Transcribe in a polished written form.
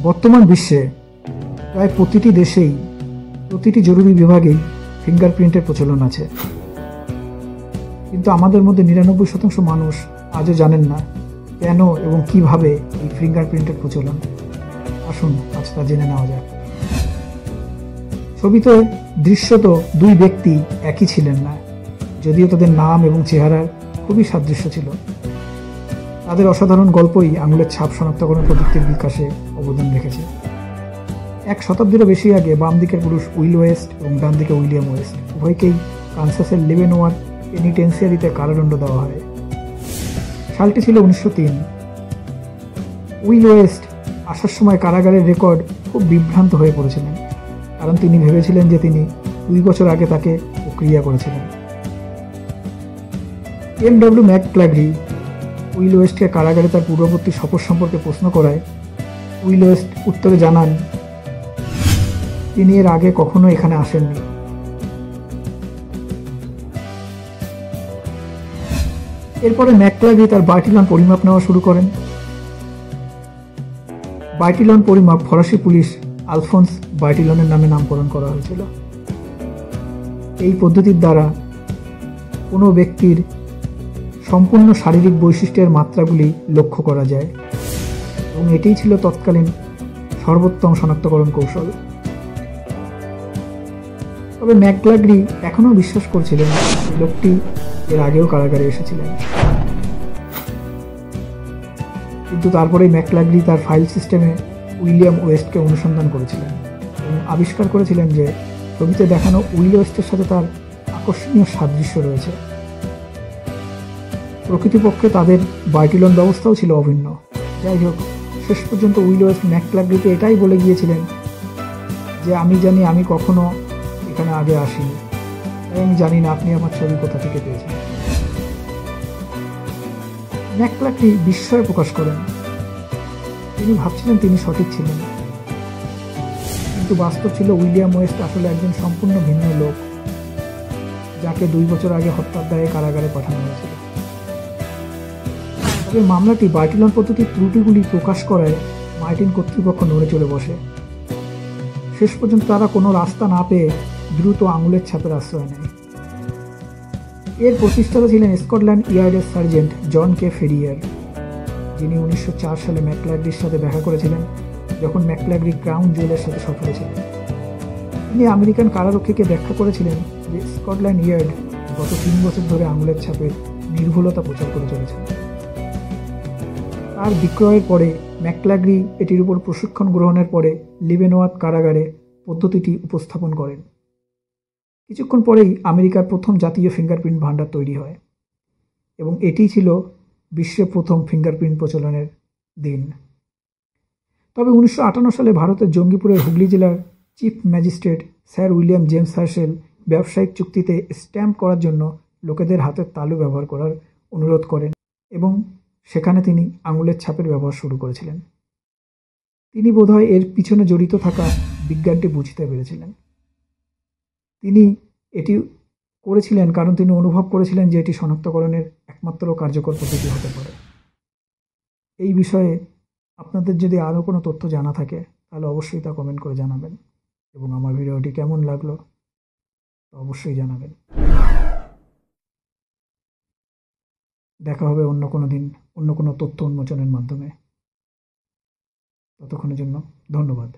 বর্তমান বিশ্বে প্রায় প্রতিটি দেশেই প্রতিটি জরুরি বিভাগেই ফিঙ্গারপ্রিন্টের প্রচলন আছে, কিন্তু আমাদের মধ্যে ৯৯% মানুষ আজও জানেন না কেন এবং কিভাবে এই ফিঙ্গারপ্রিন্টের প্রচলন। আসুন আজ তা জেনে নেওয়া যাক। ছবিতে দৃশ্যত দুই ব্যক্তি একই ছিলেন না, যদিও তাদের নাম এবং চেহারার খুবই সাদৃশ্য ছিল। তাদের অসাধারণ গল্পই আঙুলের ছাপ শনাক্তকরণ প্রযুক্তির বিকাশে অবদান রেখেছে। এক শতাব্দীরও বেশি আগে বাম দিকের পুরুষ উইল ওয়েস্ট এবং ডান দিকে উইলিয়াম ওয়েস্ট উভয়কেই কানসাসের লেভেনওয়ার্থ পেনিটেন্সিয়ারিতে কারাদণ্ড দেওয়া হয়। সালটি ছিল 1903। উইল ওয়েস্ট আসার সময় কারাগারের রেকর্ড খুব বিভ্রান্ত হয়ে পড়েছিলেন, কারণ তিনি ভেবেছিলেন যে তিনি 2 বছর আগে তাকে প্রক্রিয়া করেছিলেন। এমডব্লিউ ম্যাকক্ল্যাগরি উইল ওয়েস্টকে কারাগারে তার পূর্ববর্তী সফর সম্পর্কে প্রশ্ন করায় উইল ওয়েস্ট উত্তরে জানান তিনি এর আগে কখনো এখানে আসেননি। এরপরে ম্যাকক্ল্যাগরি তার বার্টিলন পরিমাপ নেওয়া শুরু করেন। বার্টিলন পরিমাপ ফরাসি পুলিশ আলফোন্স বার্টিলনের নামে নামকরণ করা হয়েছিল। এই পদ্ধতির দ্বারা কোনো ব্যক্তির সম্পূর্ণ শারীরিক বৈশিষ্ট্যের মাত্রাগুলি লক্ষ্য করা যায় এবং এটিই ছিল তৎকালীন সর্বোত্তম শনাক্তকরণ কৌশল। তবে ম্যাকক্ল্যাগরি এখনও বিশ্বাস করছিলেন লোকটি এর আগেও কারাগারে এসেছিলেন, কিন্তু তারপরেই ম্যাকক্ল্যাগরি তার ফাইল সিস্টেমে উইলিয়াম ওয়েস্টকে অনুসন্ধান করেছিলেন এবং আবিষ্কার করেছিলেন যে ছবিতে দেখানো উইল ওয়েস্টের সাথে তার আকর্ষণীয় সাদৃশ্য রয়েছে। প্রকৃতপক্ষে তাদের বার্টিলন ব্যবস্থাও ছিল অভিন্ন। যাই হোক, শেষ পর্যন্ত উইল ওয়েস্ট ম্যাকক্ল্যাগরিকে এটাই বলে গিয়েছিলেন যে আমি জানি আমি কখনো এখানে আগে আসিনি, তাই আমি জানি না আপনি আমার ছবি কোথা থেকে পেয়েছেন। ম্যাকক্ল্যাগরি বিস্ময় প্রকাশ করেন। তিনি ভাবছিলেন তিনি সঠিক ছিলেন, কিন্তু বাস্তব ছিল উইলিয়াম ওয়েস্ট আসলে একজন সম্পূর্ণ ভিন্ন লোক, যাকে 2 বছর আগে হত্যার দায়ে কারাগারে পাঠানো হয়েছিল। তবে মামলাটি বার্টিলন পদ্ধতির ত্রুটিগুলি প্রকাশ করায় মার্টিন কর্তৃপক্ষ নড়ে চড়ে বসে। শেষ পর্যন্ত তারা কোনো রাস্তা না পেয়ে দ্রুত আঙুলের ছাপের আশ্রয় নেয়। এর প্রতিষ্ঠাতা ছিলেন স্কটল্যান্ড ইয়ার্ডের সার্জেন্ট জন কে ফেরিয়ার, যিনি 1904 সালে ম্যাকক্ল্যাগরির সাথে দেখা করেছিলেন যখন ম্যাকক্ল্যাগরি ক্রাউন জুয়েলের সাথে সফরে ছিলেন। তিনি আমেরিকান কারারক্ষীকে ব্যাখ্যা করেছিলেন যে স্কটল্যান্ড ইয়ার্ড গত 3 বছর ধরে আঙুলের ছাপের নির্ভুলতা প্রচার করে চলেছে। তার বিক্রয়ের পরে ম্যাকক্ল্যাগরি এটির উপর প্রশিক্ষণ গ্রহণের পরে লেভেনওয়ার্থ কারাগারে পদ্ধতিটি উপস্থাপন করেন। কিছুক্ষণ পরেই আমেরিকার প্রথম জাতীয় ফিঙ্গারপ্রিন্ট ভান্ডার তৈরি হয় এবং এটিই ছিল বিশ্বের প্রথম ফিঙ্গারপ্রিন্ট প্রচলনের দিন। তবে 1958 সালে ভারতের জঙ্গিপুরের হুগলি জেলার chief magistrate sir William James Herschel ব্যবসায়িক চুক্তিতে স্ট্যাম্প করার জন্য লোকেদের হাতের তালু ব্যবহার করার অনুরোধ করেন এবং সেখানে তিনি আঙুলের ছাপের ব্যবহার শুরু করেছিলেন। তিনি বোধহয় এর পিছনে জড়িত থাকা বিজ্ঞানটি বুঝতে পেরেছিলেন। তিনি এটি করেছিলেন কারণ তিনি অনুভব করেছিলেন যে এটি শনাক্তকরণের একমাত্র কার্যকর পদ্ধতি হতে পারে। এই বিষয়ে আপনাদের যদি আরও কোনো তথ্য জানা থাকে তাহলে অবশ্যই তা কমেন্ট করে জানাবেন এবং আমার ভিডিওটি কেমন লাগলো তা অবশ্যই জানাবেন। দেখা হবে অন্য কোনো দিন অন্য কোনো তথ্য উন্মোচনের মাধ্যমে। ততক্ষণের জন্য ধন্যবাদ।